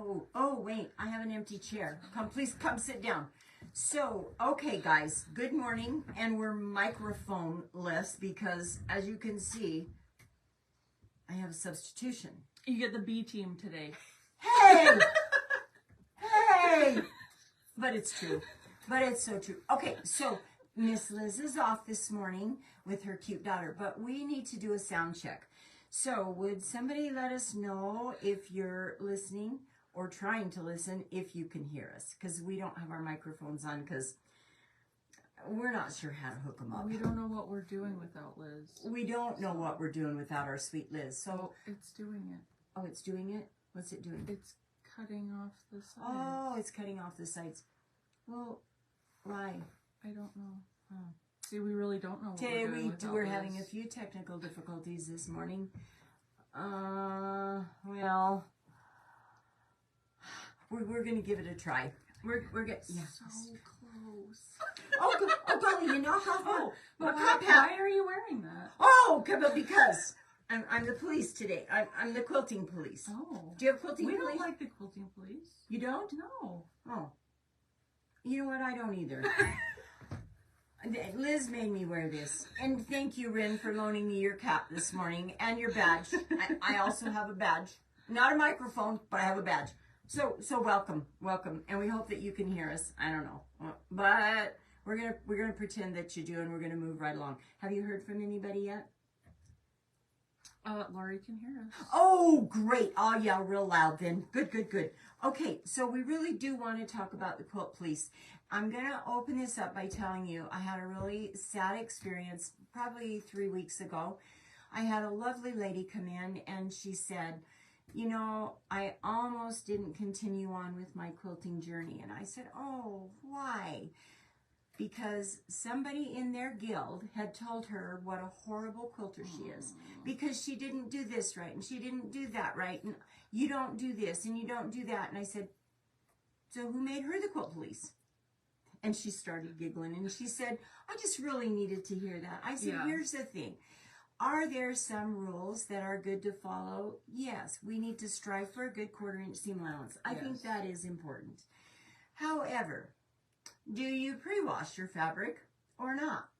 Oh, wait, I have an empty chair. Please come sit down. So, okay, guys, good morning. And we're microphone-less because, as you can see, I have a substitution. You get the B team today. Hey! Hey! But it's true. But it's so true. Okay, so Miss Liz is off this morning with her cute daughter, but we need to do a sound check. So would somebody let us know if you're listening or trying to listen, if you can hear us? Because we don't have our microphones on because we're not sure how to hook them up. We don't know what we're doing without Liz. We don't know what we're doing without our sweet Liz. So it's doing it. Oh, it's doing it? What's it doing? It's cutting off the sides. Oh, it's cutting off the sides. Well, why? I don't know. Oh. See, we really don't know what Today we're doing without we're Liz. having a few technical difficulties this morning. Well, we're gonna give it a try. We're getting so close. Oh, golly, you know how? But why are you wearing that? Oh, because I'm the police today. I'm the quilting police. Oh, do you have quilting police? We don't like the quilting police. You don't? No. Oh, you know what? I don't either. Liz made me wear this. And thank you, Rin, for loaning me your cap this morning and your badge. I also have a badge. Not a microphone, but I have a badge. So welcome. And we hope that you can hear us. I don't know. But we're gonna pretend that you do, and we're gonna move right along. Have you heard from anybody yet? Laurie can hear us. Oh, great. Oh, yeah, real loud then. Good. Okay, so we really do want to talk about the Quilt Police. I'm going to open this up by telling you I had a really sad experience probably 3 weeks ago. I had a lovely lady come in and she said, you know, I almost didn't continue on with my quilting journey. And I said, oh, why? Because somebody in their guild had told her what a horrible quilter she is. Because she didn't do this right, and she didn't do that right, and you don't do this, and you don't do that. And I said, so who made her the Quilt Police? And she started giggling, and she said, I just really needed to hear that. I said, here's the thing. Are there some rules that are good to follow? Yes, we need to strive for a good 1/4 inch seam allowance. I think that is important. However, do you pre-wash your fabric or not?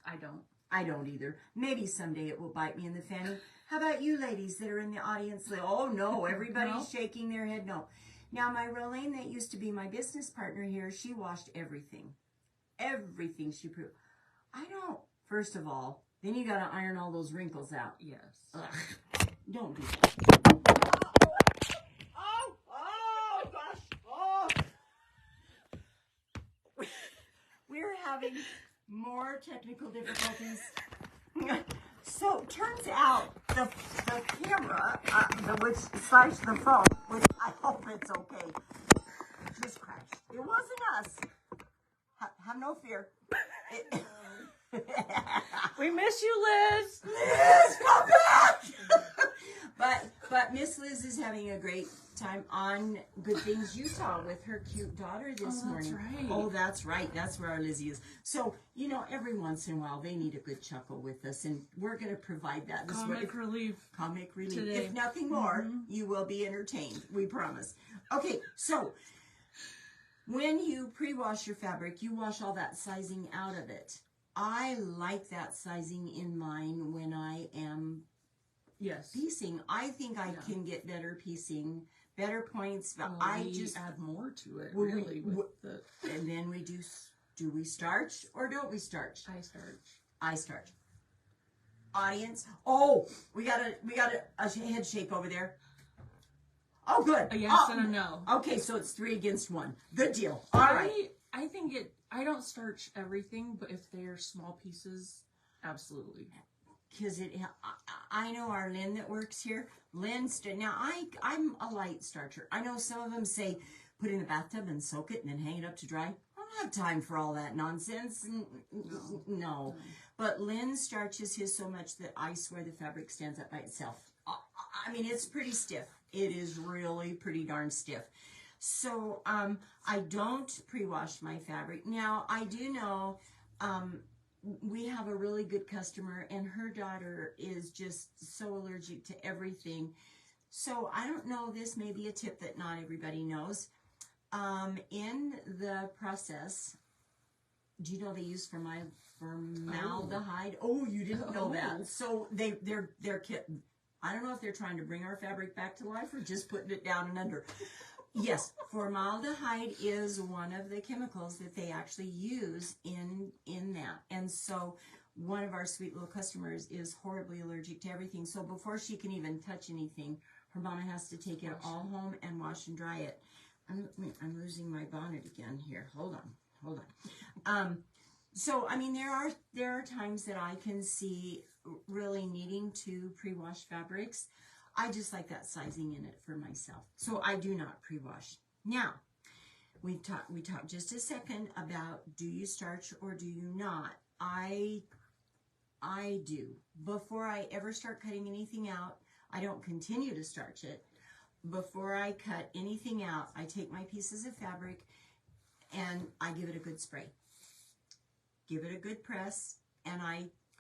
I don't. I don't either. Maybe someday it will bite me in the fanny. How about you ladies that are in the audience? Oh, no, everybody's shaking their head no. Now, my Rolane that used to be my business partner here, she washed everything. Everything she pre. I don't. First of all, then you got to iron all those wrinkles out. Yes. Ugh. Don't do that. Oh, gosh. Oh. We're having more technical difficulties. So turns out the camera, which slash the phone, which I hope it's okay, just crashed. It wasn't us. Have no fear. We miss you, Liz. Liz, come back! But Miss Liz is having a great time on Good Things Utah with her cute daughter this morning. Right. Oh, that's right. That's where our Lizzie is. So, you know, every once in a while they need a good chuckle with us, and we're going to provide that. Comic relief. Today. If nothing more, you will be entertained. We promise. Okay, so when you pre-wash your fabric, you wash all that sizing out of it. I like that sizing in mine when I am piecing. I think I can get better piecing, better points, but I just add more to it, and then we do we starch or don't we starch? I starch. Audience, we got a head shake over there. Oh, good. A yes and a no. Okay, so it's 3 against 1. Good deal. All right. I think I don't starch everything, but if they are small pieces, absolutely. Because I know our Lynn that works here. Now I'm a light starcher. I know some of them say put it in the bathtub and soak it and then hang it up to dry. I don't have time for all that nonsense. No. But Lynn starches his so much that I swear the fabric stands up by itself. I mean, it's pretty stiff. It is really pretty darn stiff. So I don't pre-wash my fabric. Now, I do know we have a really good customer, and her daughter is just so allergic to everything So I don't know, this may be a tip that not everybody knows. In the process, do you know they use formaldehyde? Oh, you didn't know that. So they're kit. I don't know if they're trying to bring our fabric back to life or just putting it down and under. Yes, formaldehyde is one of the chemicals that they actually use in that. And so one of our sweet little customers is horribly allergic to everything. So before she can even touch anything, her mama has to take it all home and wash and dry it. I'm losing my bonnet again here. Hold on. So I mean, there are times that I can see really needing to pre-wash fabrics. I just like that sizing in it for myself. So I do not pre-wash. Now, we talked just a second about, do you starch or do you not? I do. Before I ever start cutting anything out, I don't continue to starch it. Before I cut anything out, I take my pieces of fabric and I give it a good spray. Give it a good press, and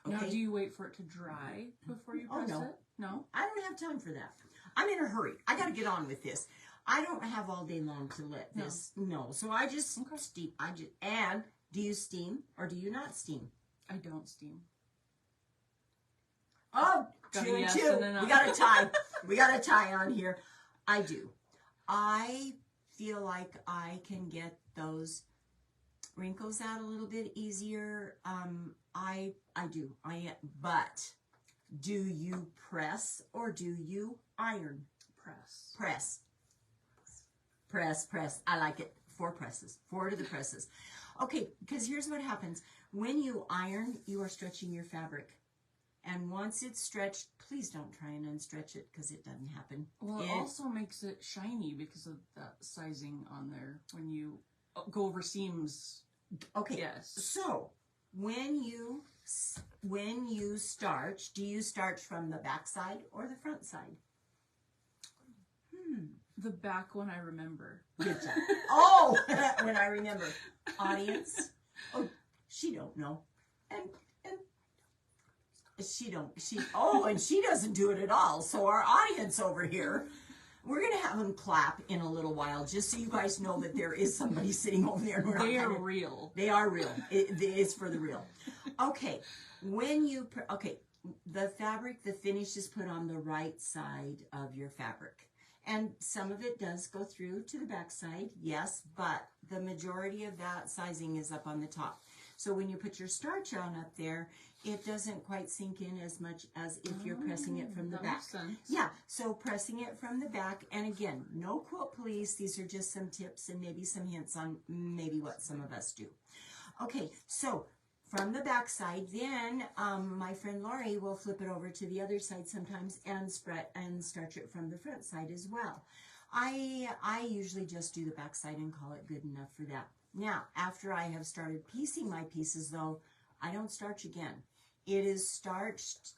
Now, do you wait for it to dry before you press it? No? I don't have time for that. I'm in a hurry. I got to get on with this. I don't have all day long to let this. No. So I just steam. And do you steam or do you not steam? I don't steam. Oh, Got 2 and yes 2. and a no. We got a tie. We got a tie on here. I do. I feel like I can get those wrinkles out a little bit easier. I do. But do you press or do you iron? Press. I like it. 4 presses. 4 to the presses. Okay, because here's what happens. When you iron, you are stretching your fabric. And once it's stretched, please don't try and unstretch it because it doesn't happen. Well, it also makes it shiny because of that sizing on there when you go over seams. Okay. Yes. So when you starch, do you starch from the back side or the front side? The back one I remember. Good job. Oh, when I remember. Audience. Oh, she don't know. And she doesn't do it at all. So our audience over here, we're going to have them clap in a little while, just so you guys know that there is somebody sitting over there. They are real. They are real. It's for the real. Okay. The fabric, the finish is put on the right side of your fabric. And some of it does go through to the back side, yes, but the majority of that sizing is up on the top. So when you put your starch on up there, it doesn't quite sink in as much as if you're pressing it from the back. Makes sense. Yeah, so pressing it from the back, and again, no Quilt Police. These are just some tips and maybe some hints on maybe what some of us do. Okay, so from the back side, then my friend Lori will flip it over to the other side sometimes and spread and starch it from the front side as well. I usually just do the back side and call it good enough for that. Now, after I have started piecing my pieces, though, I don't starch again. It is starched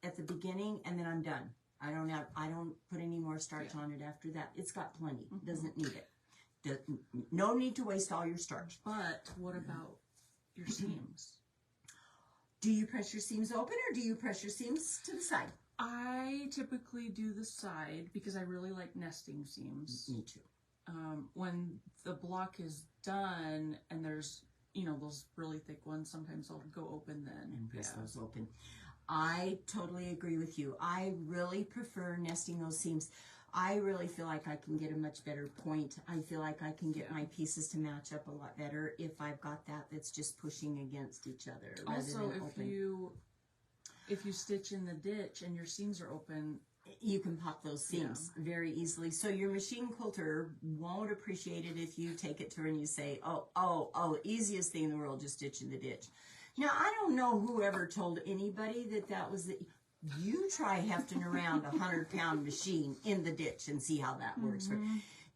at the beginning, and then I'm done. I don't put any more starch on it after that. It's got plenty. Doesn't need it. No need to waste all your starch. But what about your seams? Do you press your seams open or do you press your seams to the side? I typically do the side because I really like nesting seams. Me too. When the block is done and there's, those really thick ones, sometimes I'll go open then. And press those open. I totally agree with you. I really prefer nesting those seams. I really feel like I can get a much better point. I feel like I can get my pieces to match up a lot better if I've got that's just pushing against each other. Also, if you stitch in the ditch and your seams are open, you can pop those seams very easily. So your machine quilter won't appreciate it if you take it to her and you say, oh, easiest thing in the world, just stitch in the ditch. Now, I don't know whoever told anybody that was you try hefting around a 100-pound machine in the ditch and see how that works.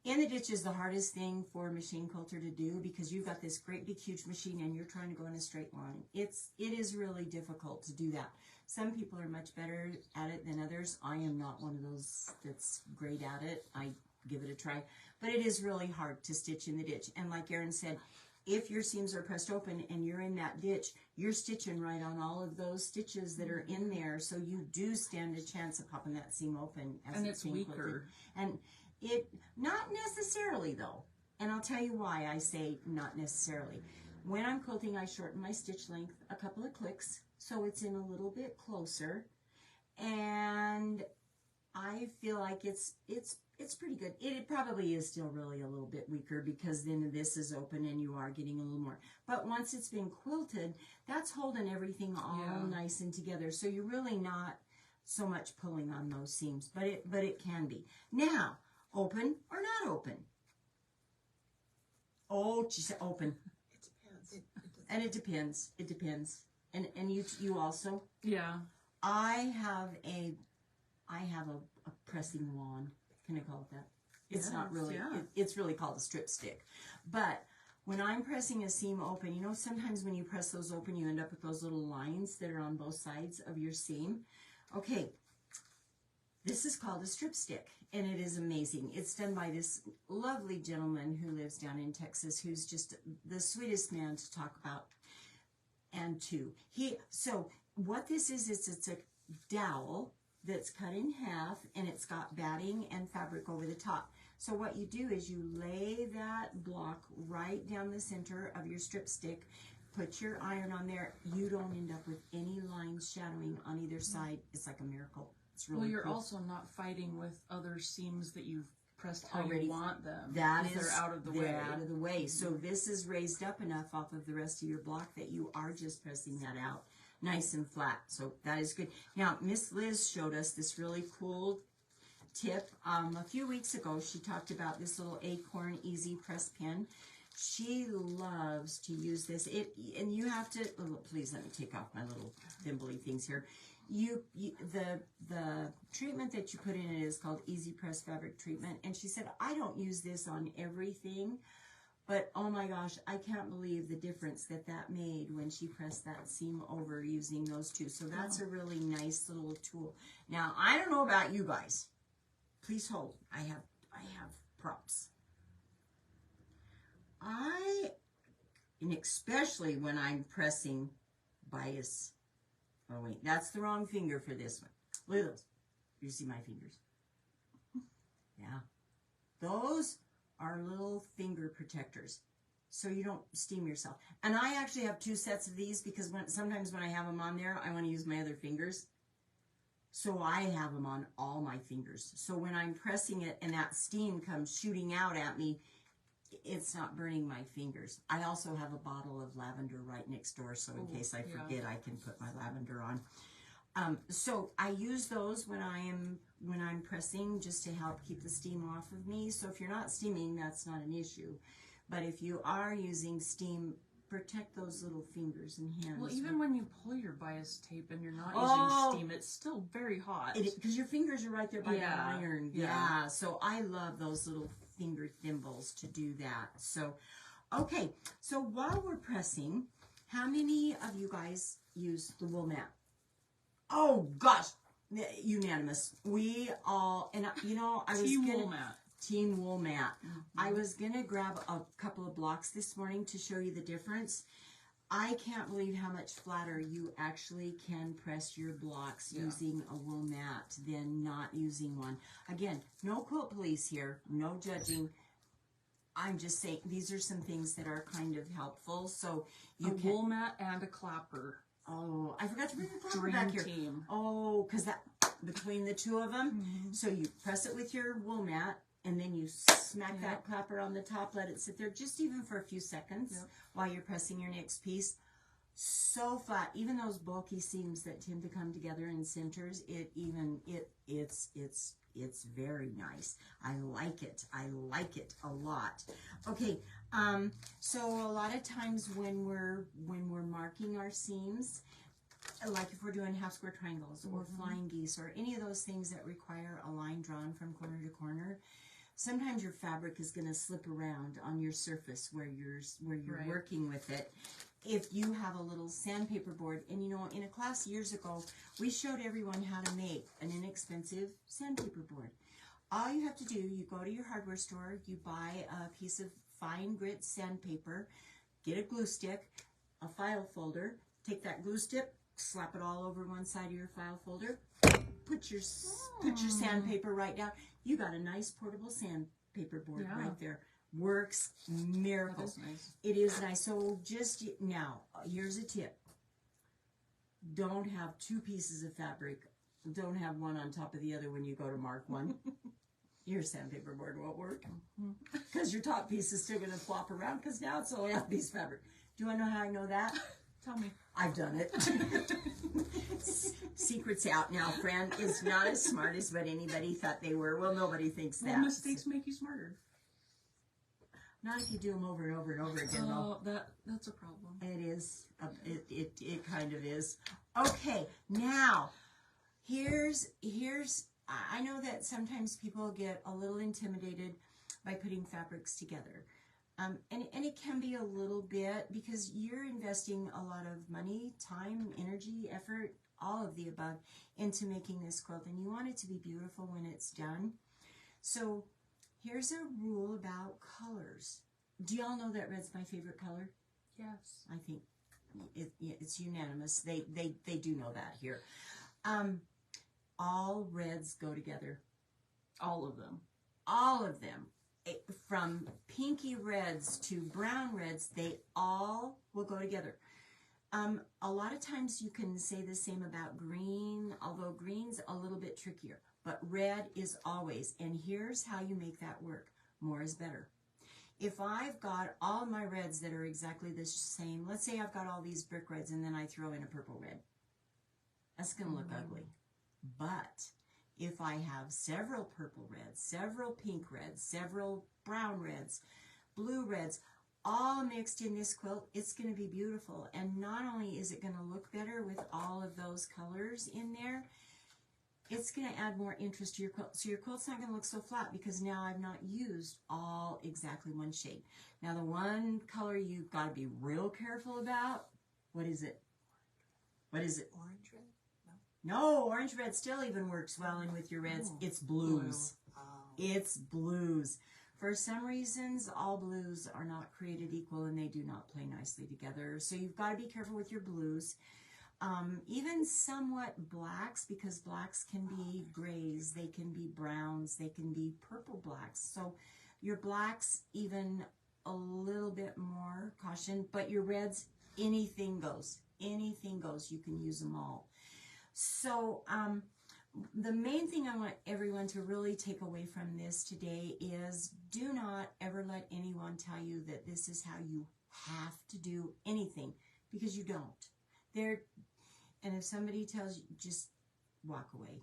In the ditch is the hardest thing for a machine quilter to do because you've got this great big huge machine and you're trying to go in a straight line. It is really difficult to do that. Some people are much better at it than others. I am not one of those that's great at it. I give it a try. But it is really hard to stitch in the ditch. And like Erin said, if your seams are pressed open and you're in that ditch, you're stitching right on all of those stitches that are in there, so you do stand a chance of popping that seam open as And it's it's being weaker. quilted. And it, not necessarily though, and I'll tell you why I say not necessarily. When I'm quilting, I shorten my stitch length a couple of clicks, so it's in a little bit closer, and I feel like it's pretty good. It probably is still really a little bit weaker because then this is open and you are getting a little more. But once it's been quilted, that's holding everything all nice and together. So you're really not so much pulling on those seams, but it can be. Now, open or not open? Oh, she said open. It depends. And it depends. It depends. And you also? Yeah. I have a pressing wand. Can I call it that? It's not really. Yeah. It's really called a strip stick. But when I'm pressing a seam open, you know, sometimes when you press those open, you end up with those little lines that are on both sides of your seam. Okay, this is called a strip stick, and it is amazing. It's done by this lovely gentleman who lives down in Texas, who's just the sweetest man to talk about. And so what this is it's a dowel that's cut in half, and it's got batting and fabric over the top. So what you do is you lay that block right down the center of your strip stick, put your iron on there. You don't end up with any lines shadowing on either side. It's like a miracle. It's really Well, you're cool. also not fighting with other seams that you've pressed how Already. you want them. That because is, they're out of the way. They're out of the way. So this is raised up enough off of the rest of your block that you are just pressing that out nice and flat. So that is good. Now, Miss Liz showed us this really cool tip. A few weeks ago, she talked about this little Acorn Easy Press Pen. She loves to use this. And you have to, oh, please let me take off my little thimbly things here. The treatment that you put in it is called Easy Press Fabric Treatment. And she said, I don't use this on everything, but oh my gosh, I can't believe the difference that made when she pressed that seam over using those two. So that's a really nice little tool. Now, I don't know about you guys. Please hold. I have props. And especially when I'm pressing bias. Oh wait, that's the wrong finger for this one. Look at those. You see my fingers? Yeah. Those are little finger protectors, so you don't steam yourself. And I actually have two sets of these because sometimes when I have them on there, I want to use my other fingers. So I have them on all my fingers. So when I'm pressing it and that steam comes shooting out at me, it's not burning my fingers. I also have a bottle of lavender right next door, so in case I forget, I can put my lavender on. So I use those when I'm pressing, just to help keep the steam off of me. So if you're not steaming, that's not an issue. But if you are using steam, protect those little fingers and hands. Well, even when you pull your bias tape and you're not using steam, it's still very hot. Because your fingers are right there by the iron. Yeah. So I love those little finger thimbles to do that. So, okay. So while we're pressing, how many of you guys use the wool mat? Oh gosh, unanimous. We all, and you know, I was wool mat. Team wool mat. I was gonna grab a couple of blocks this morning to show you the difference. I can't believe how much flatter you actually can press your blocks using a wool mat than not using one. Again, no Quilt Police here, no judging. I'm just saying these are some things that are kind of helpful. So you can, wool mat and a clapper. Oh, I forgot to bring the clapper Dream back here. team. Oh, because that between the two of them. So you press it with your wool mat, and then you smack that clapper on the top, let it sit there just even for a few seconds while you're pressing your next piece. So flat. Even those bulky seams that tend to come together in centers, it's very nice. I like it. I like it a lot. Okay, so a lot of times when we're marking our seams, like if we're doing half square triangles or flying geese or any of those things that require a line drawn from corner to corner, sometimes your fabric is going to slip around on your surface where you're working with it. If you have a little sandpaper board, and you know, in a class years ago, we showed everyone how to make an inexpensive sandpaper board. All you have to do, you go to your hardware store, you buy a piece of fine grit sandpaper, get a glue stick, a file folder, take that glue stick, slap it all over one side of your file folder, put your sandpaper right down. You got a nice portable sandpaper board right there. Works miracles. That is nice. It is nice. So just now, here's a tip. Don't have two pieces of fabric. Don't have one on top of the other when you go to mark one. Your sandpaper board won't work because your top piece is still going to flop around because now it's only half piece fabric. Do you want to know how I know that? Tell me. I've done it. Secret's out now. Fran is not as smart as what anybody thought they were. Well, nobody thinks that. Well, mistakes make you smarter. Not if you do them over and over and over again, though. Oh, that's a problem. It is. It kind of is. Okay, now here's. I know that sometimes people get a little intimidated by putting fabrics together. And it can be a little bit because you're investing a lot of money, time, energy, effort, all of the above into making this quilt, and you want it to be beautiful when it's done. So here's a rule about colors. Do y'all know that red's my favorite color? Yes. I think it's unanimous. They do know that here. All reds go together. All of them. All of them. From pinky reds to brown reds, they all will go together. A lot of times you can say the same about green, although green's a little bit trickier. But red is always, and here's how you make that work. More is better. If I've got all my reds that are exactly the same, let's say I've got all these brick reds and then I throw in a purple red. That's going to look ugly. But if I have several purple reds, several pink reds, several brown reds, blue reds, all mixed in this quilt, it's going to be beautiful. And not only is it going to look better with all of those colors in there, it's going to add more interest to your quilt. So your quilt's not going to look so flat because now I've not used all exactly one shade. Now the one color you've got to be real careful about, what is it? What is it? Orange red? No, orange red still even works well in with your reds. Oh, It's blues. Blue. It's blues. For some reasons, all blues are not created equal and they do not play nicely together. So you've got to be careful with your blues. Even somewhat blacks, because blacks can be grays, they can be browns, they can be purple blacks. So your blacks, even a little bit more caution, but your reds, anything goes. Anything goes. You can use them all. So the main thing I want everyone to really take away from this today is do not ever let anyone tell you that this is how you have to do anything, because you don't. And if somebody tells you, just walk away.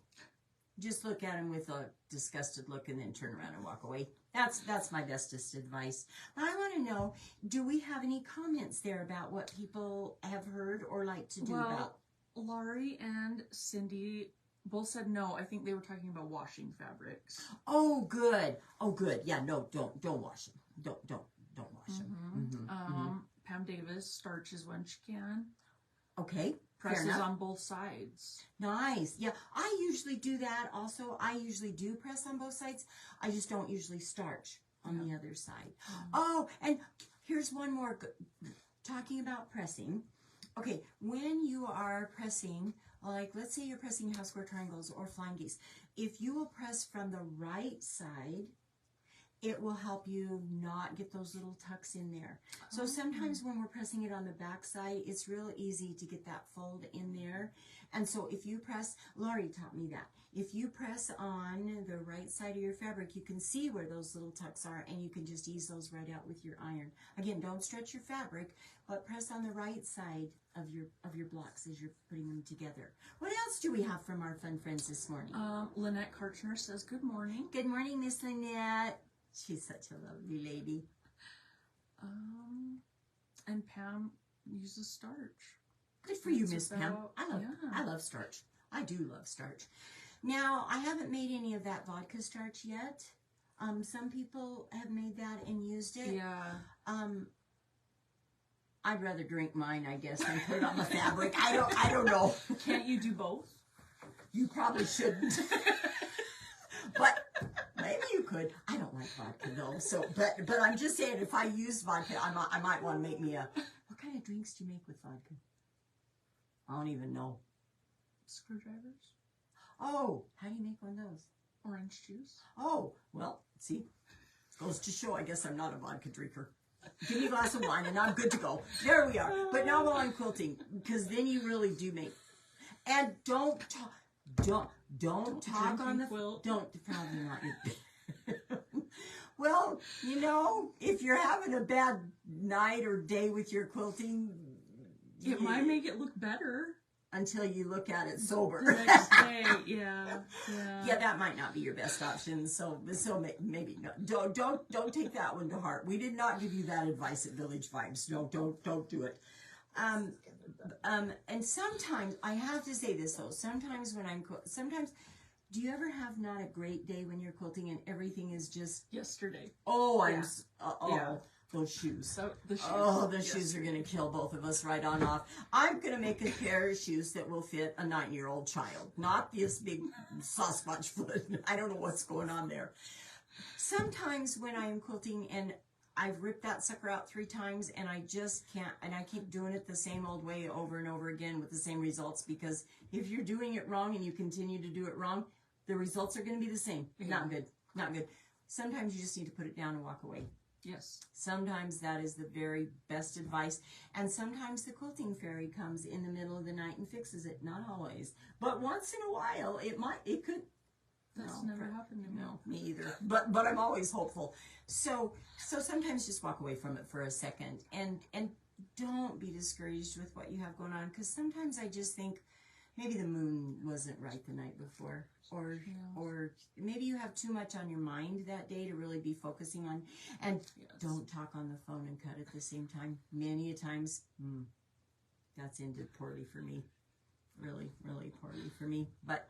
Just look at them with a disgusted look and then turn around and walk away. That's my bestest advice. I want to know, do we have any comments there about what people have heard or like to do about? Laurie and Cindy both said no. I think they were talking about washing fabrics. Oh, good. Oh, good. Yeah, no, don't wash them. Don't wash them. Pam Davis starches when she can. Okay. Presses on both sides. Nice. Yeah, I usually do that also. I usually do press on both sides. I just don't usually starch on the other side. Oh, and here's one more. Talking about pressing. Okay, when you are pressing, like let's say you're pressing half square triangles or flying geese, if you will press from the right side, it will help you not get those little tucks in there. So sometimes when we're pressing it on the back side, it's real easy to get that fold in there. And so if you press, Laurie taught me that, if you press on the right side of your fabric, you can see where those little tucks are and you can just ease those right out with your iron. Again, don't stretch your fabric, but press on the right side of your blocks as you're putting them together. What else do we have from our fun friends this morning? Lynette Karchner says, good morning. Good morning, Miss Lynette. She's such a lovely lady. And Pam uses starch. Good for you, Miss That's Pam. about- I love starch. I do love starch. Now, I haven't made any of that vodka starch yet. Some people have made that and used it. Yeah. I'd rather drink mine, I guess, than put it on the fabric. I don't know. Can't you do both? You probably shouldn't. But Maybe you could. I don't like vodka though. So, but I'm just saying, if I use vodka, I might want to make me a. What kind of drinks do you make with vodka? I don't even know. Screwdrivers. Oh, how do you make one of those? Orange juice. Oh, well, see, goes to show. I guess I'm not a vodka drinker. Give me a glass of wine and I'm good to go. There we are. But now while I'm quilting, because then you really do make. And don't talk on the quilt. Don't probably not you. Well, you know, if you're having a bad night or day with your quilting, it might make it look better until you look at it sober. The next day, yeah. Yeah, that might not be your best option. So maybe no. Don't take that one to heart. We did not give you that advice at Village Vibes. No, don't do it. And sometimes I have to say this though. Sometimes do you ever have not a great day when you're quilting and everything is just yesterday? Oh, Yeah. Those shoes. So the shoes. Oh, the shoes are going to kill both of us right on off. I'm going to make a pair of shoes that will fit a 9-year-old child, not this big Sasquatch foot. I don't know what's going on there. Sometimes when I am quilting and I've ripped that sucker out 3 times and I just can't, and I keep doing it the same old way over and over again with the same results, because if you're doing it wrong and you continue to do it wrong, the results are going to be the same. Yeah. Not good. Not good. Sometimes you just need to put it down and walk away. Yes. Sometimes that is the very best advice. And sometimes the quilting fairy comes in the middle of the night and fixes it. Not always. But once in a while, it could. That's never happened to me. No, me either. But I'm always hopeful. So sometimes just walk away from it for a second. And don't be discouraged with what you have going on. Because sometimes I just think maybe the moon wasn't right the night before. Or maybe you have too much on your mind that day to really be focusing on. And don't talk on the phone and cut at the same time. Many a times, that's ended poorly for me. Really, really poorly for me. But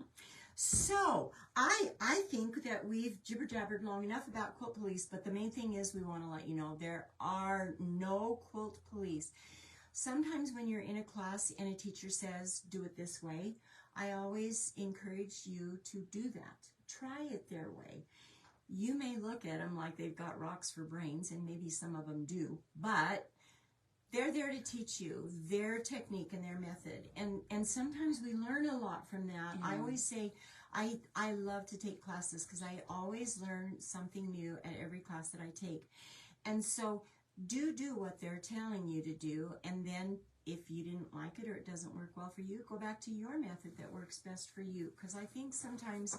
so I think that we've jibber-jabbered long enough about Quilt Police. But the main thing is we want to let you know there are no Quilt Police. Sometimes when you're in a class and a teacher says, do it this way, I always encourage you to do that. Try it their way. You may look at them like they've got rocks for brains, and maybe some of them do, but they're there to teach you their technique and their method. And sometimes we learn a lot from that. I always say, I love to take classes because I always learn something new at every class that I take. And so do what they're telling you to do, and then if you didn't like it or it doesn't work well for you, go back to your method that works best for you. Because I think sometimes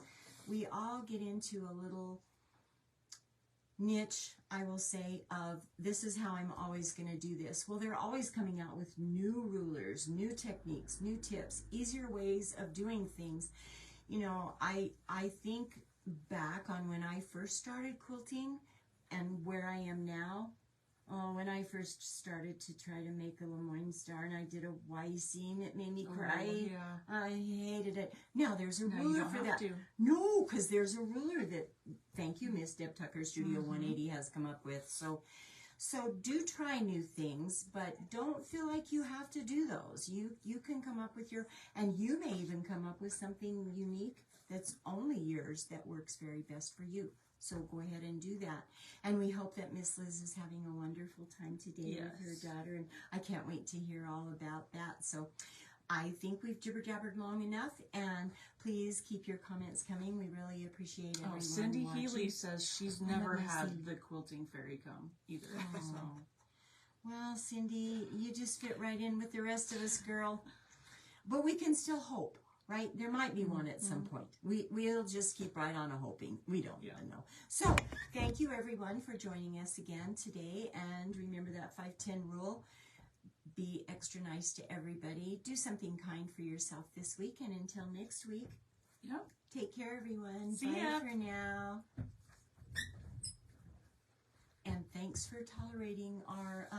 we all get into a little niche, I will say, of this is how I'm always going to do this. Well, they're always coming out with new rulers, new techniques, new tips, easier ways of doing things. You know, I think back on when I first started quilting and where I am now. Oh, when I first started to try to make a Lemoyne star and I did a Y seam, it made me cry. Yeah. I hated it. Now there's a Now you ruler don't for have that. to. No, because there's a ruler that, thank you, Miss Deb Tucker, Studio 180 has come up with. So do try new things, but don't feel like you have to do those. You can come up with and you may even come up with something unique that's only yours that works very best for you. So go ahead and do that. And we hope that Miss Liz is having a wonderful time today with her daughter. And I can't wait to hear all about that. So I think we've jibber-jabbered long enough. And please keep your comments coming. We really appreciate everyone Cindy watching. Healy says she's never had the quilting fairy come either. Oh. So. Well, Cindy, you just fit right in with the rest of us, girl. But we can still hope. Right? There might be one at some point. We'll just keep right on hoping. We don't even know. So, thank you everyone for joining us again today. And remember that 5-10 rule. Be extra nice to everybody. Do something kind for yourself this week. And until next week, take care everyone. See Bye ya. for now. And thanks for tolerating our